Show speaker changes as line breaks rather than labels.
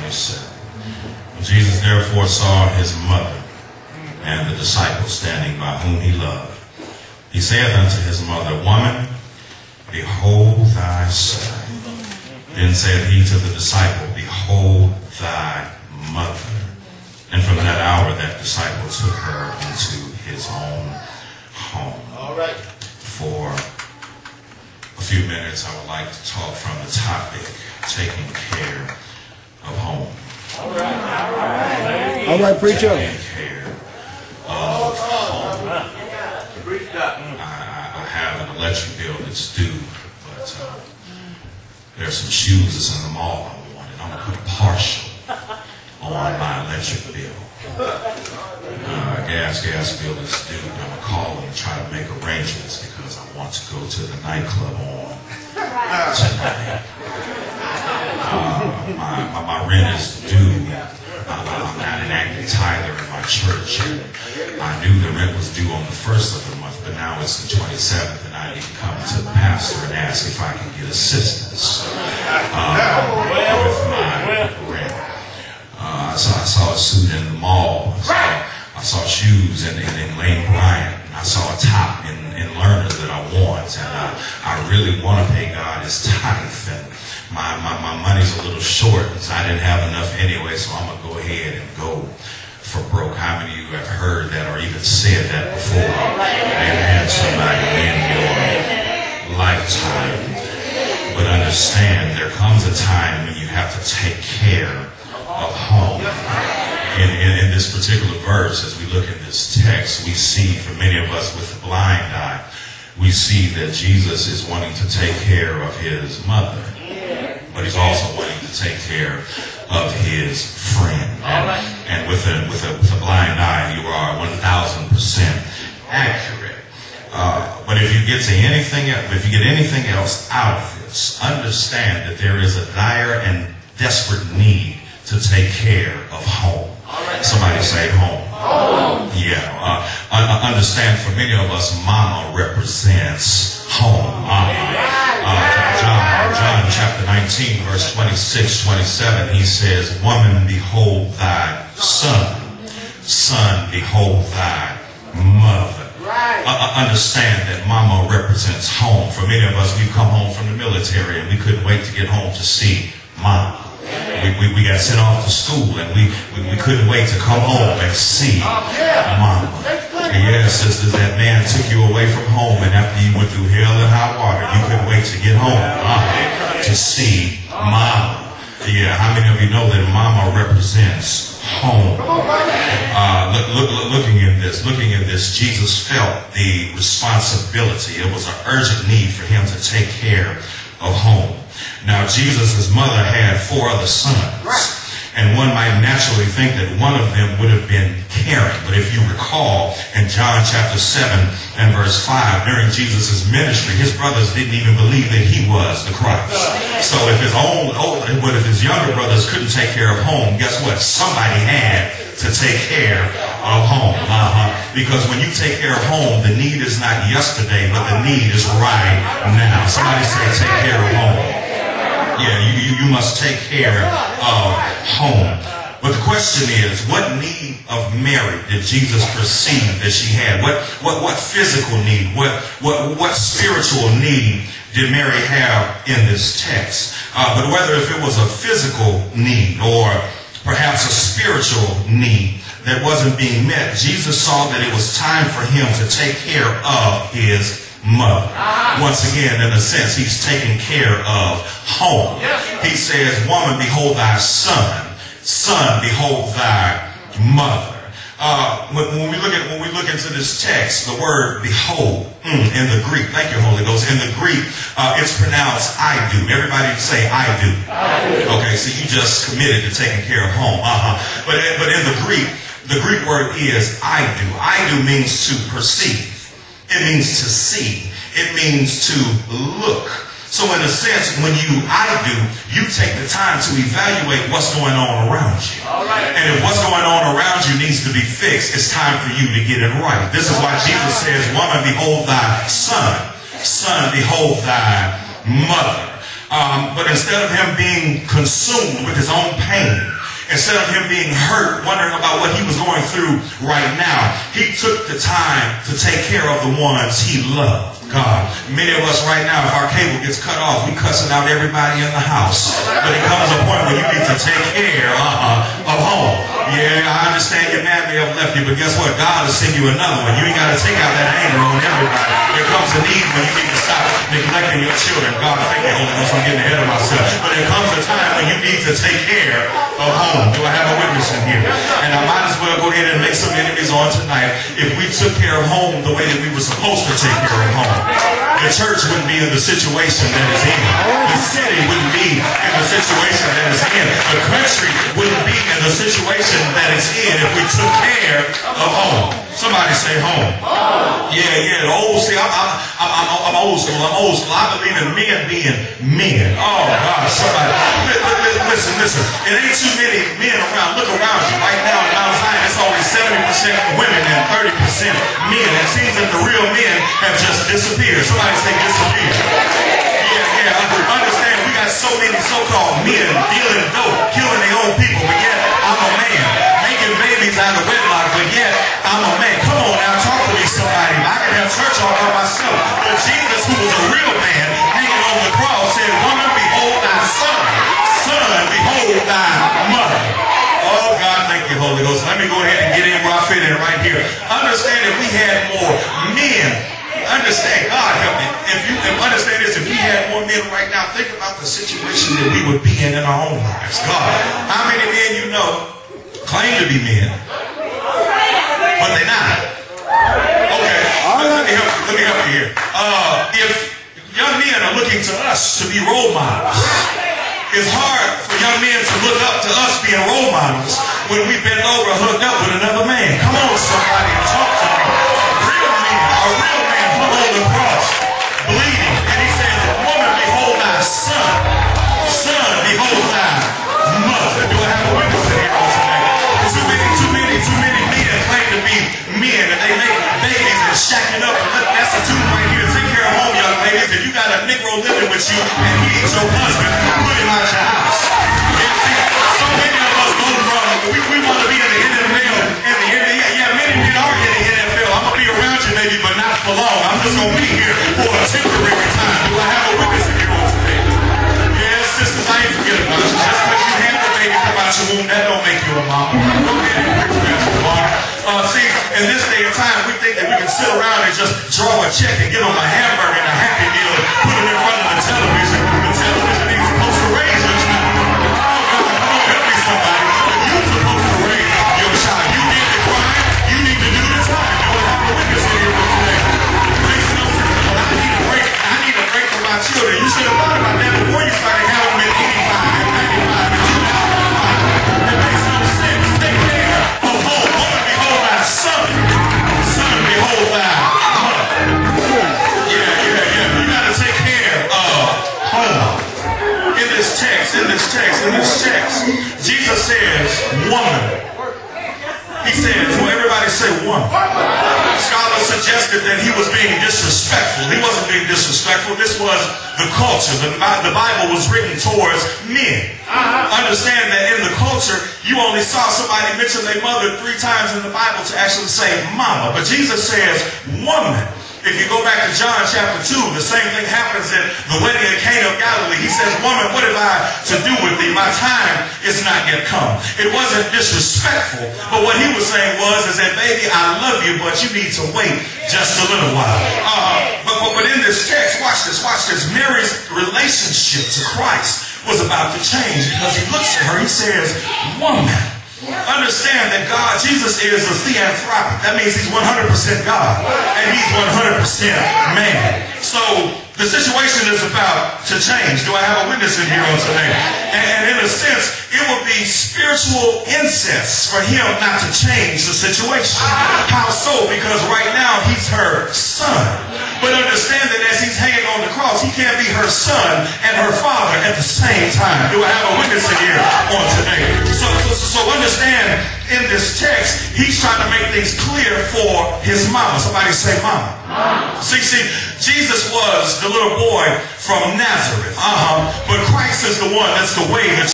27. When Jesus therefore saw his mother and the disciple standing by whom he loved, he saith unto his mother, Woman, behold thy son. Then said he to the disciple, Behold thy mother. And from that hour that disciple took her into his own home.
All right.
For a few minutes, I would like to talk from the topic, taking care of home.
All right. All right.
All right, preacher.
Taking care of home. I have an electric bill that's due, but there's some shoes that's in the mall I want, and I'm going to put a partial on my electric bill. Gas bill is due, and I'm going to call and try to make arrangements because I want to go to the nightclub on tonight. My rent is due. I'm not an active tither in my church. I knew the rent was due on the 1st of the month, but now it's the 27th, and I need to come to the pastor and ask if I can get assistance with my rent. I saw a suit in the mall. I saw shoes in Lane Bryant. I saw a top in Lerner that I want, and I really want to pay God his tithe. And my money's a little short, so I didn't have enough anyway, so I'm going to go ahead and go for broke. How many of you have heard that or even said that before? Amen. Somebody in your lifetime. But understand, there comes a time when you have to take care of home. In this particular verse, as we look at this text, we see, for many of us with the blind eye, we see that Jesus is wanting to take care of his mother, but he's also wanting to take care of his friend. And with a blind eye, you are 1,000% accurate. But if you get to anything, if you get anything else out of this, understand that there is a dire and desperate need to take care of home. Somebody say home. Yeah. Understand, for many of us, mama represents home. John chapter 19, verse 26, 27, he says, Woman, behold thy son. Son, behold thy mother. Understand that mama represents home. For many of us, we've come home from the military and we couldn't wait to get home to see mama. We got sent off to school and we couldn't wait to come home and see mama. Yes, sisters, that man took you away from home, and after you went through hell and high water, you couldn't wait to get home to see mama. Yeah, how many of you know that mama represents home? Looking in this, Jesus felt the responsibility. It was an urgent need for him to take care of home. Now, Jesus' mother had 4 other sons. And one might naturally think that one of them would have been Karen. But if you recall, in John chapter 7 and verse 5, during Jesus' ministry, his brothers didn't even believe that he was the Christ. So if his younger brothers couldn't take care of home, guess what? Somebody had to take care of home. Because when you take care of home, the need is not yesterday, but the need is right now. Somebody say, take care of home. Yeah, you must take care of home. But the question is, what need of Mary did Jesus perceive that she had? What physical need? What spiritual need did Mary have in this text? But whether if it was a physical need or perhaps a spiritual need that wasn't being met, Jesus saw that it was time for him to take care of his mother. Once again, in a sense, he's taking care of home. He says, Woman, behold thy son. Son, behold thy mother. When we look into this text, the word behold in the Greek, thank you, Holy Ghost, in the Greek, it's pronounced I do. Everybody say I do. Okay, so you just committed to taking care of home. But in the Greek word is I do. I do means to perceive. It means to see. It means to look. So in a sense, when I do, you take the time to evaluate what's going on around you. And if what's going on around you needs to be fixed, it's time for you to get it right. This is why Jesus says, Woman, behold thy son. Son, behold thy mother. But instead of him being consumed with his own pain, instead of him being hurt, wondering about what he was going through right now, he took the time to take care of the ones he loved. God, many of us right now, if our cable gets cut off, we cussing out everybody in the house. But it comes a point where you need to take care of home. Yeah, I understand your man may have left you, but guess what? God will send you another one. You ain't got to take out that anger on everybody. There comes a need when you need to stop neglecting your children. God, thank you, Holy Ghost, I'm getting ahead of myself. But there comes a time when you need to take care of home. Do I have a witness in here? And I might as well go ahead and make some enemies on tonight. If we took care of home the way that we were supposed to take care of home, the church wouldn't be in the situation that it's in. The city wouldn't be in the situation that it's in. The country wouldn't be in the situation that it's in if we took care of home. Somebody say home. Yeah. The old, see, I'm old school. I believe in men being men. Oh God, somebody. Listen. It ain't too many men around. Look around you. Right now in Mount Zion, it's only 70% women and 30% men. It seems that the real men have just disappeared. Somebody say disappeared. Yeah. Understand, we got so many so-called men dealing dope, killing their own people, but yet I'm a man. Making babies out of wedlock, but yet I'm a man. Come on now, talk to me somebody. I can have church all by myself. But Jesus, who was a real man, hanging on the cross, said, woman, behold thy son. Son, behold thy mother. Oh God, thank you, Holy Ghost. Let me go ahead and get in where I fit in right here. Understand that we had more men. Understand, God help me. If you can understand this, if we had more men right now, think about the situation that we would be in our own lives. God, how many men you know claim to be men, but they're not? Okay, let me help you here. If young men are looking to us to be role models, it's hard for young men to look up to us being role models when we bend over hooked up with another man. Come on, somebody, talk to me. A real man hung on the cross, bleeding, and he says, woman, behold thy son. Son, behold thy mother. Do I have a witness in here tonight? Too many men claim to be men, and they make babies and shacking up. That's the tune right here. Take care of home, young ladies. If you got a Negro living with you and he ain't your husband, put him out your house. And see, so many of us go from, we want to be in the NFL, and the NBA. Yeah, many men are in the NFL. I'm going to be around you maybe, but not for long. I'm just going to be here for a temporary time. Do I have a witness in here on today? Yes, sisters, I ain't forget about you. Just because you have the baby come out your womb, that don't make you a mama. Go ahead and preach, Pastor Marvin. See, in this day and time, we think that we can sit around and just draw a check and give them a hamburger and a Happy Meal and put them in front of the television. The television ain't supposed to raise your child. Oh, God, come on, help me somebody. If you're supposed to raise your child, you did the crime, you need to do the time. You don't have a witness in here today. Makes no sense. But I need a break. I need a break for my children. You should have thought about that before you started having them at 85 and 95 and 2005. It makes no sense. Take care of home. Woman, behold thy son. Son, behold thy mother. Yeah. You got to take care of home. In this text, Jesus says, woman. He says, well, everybody say woman. Scholars suggested that he was being disrespectful. He wasn't being disrespectful. This was the culture. The Bible was written towards men. Understand that in the culture, you only saw somebody mention their mother 3 times in the Bible to actually say mama. But Jesus says woman. If you go back to John chapter 2, the same thing happens at the wedding at Cana of Galilee. He says, woman, what have I to do with thee? My time is not yet come. It wasn't disrespectful, but what he was saying is that, baby, I love you, but you need to wait just a little while. But in this text, watch this. Mary's relationship to Christ was about to change because he looks at her, he says, woman. Understand that Jesus is a theanthropic. That means he's 100% God and he's 100% man. So the situation is about to change. Do I have a witness in here on today? And in a sense, it would be spiritual incest for him not to change the situation. How so? Because right now he's her son. But understand that as he's hanging on the cross, he can't be her son and her father at the same time. Do I have a witness in here on today? So understand, in this text, he's trying to make things clear for his mama. Somebody say mama. See, Jesus was the little boy from Nazareth. But Christ is the one that's the way, the